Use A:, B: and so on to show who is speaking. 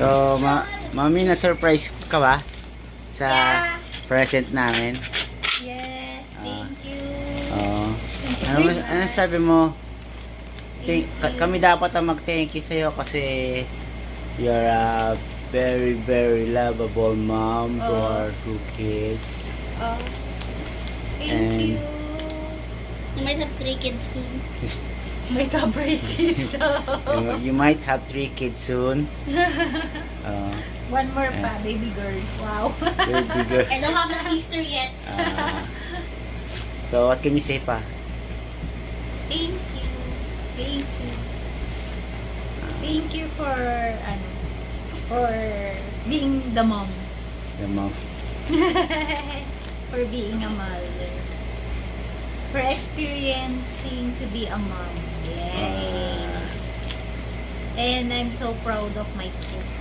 A: So, mami, na-surprise ka ba? Sa present namin?
B: Yes, thank you.
A: Oo. Ano sabi mo? Kami dapat ang mag-thank you sa'yo kasi you're a very, very lovable mom to our 2 kids.
B: Oh, thank
A: And-
B: you.
C: You might have 3 kids soon.
B: May ka-breakage.
A: You might have 3 kids soon.
B: One more pa, baby girl. Wow.
A: Baby girl.
C: I don't have a sister yet.
A: So, what can you say pa?
B: Thank you. Thank you. Thank you for being the mom.
A: The mom.
B: For being a mother. For experiencing to be a mom. Yay. And I'm so proud of my kids.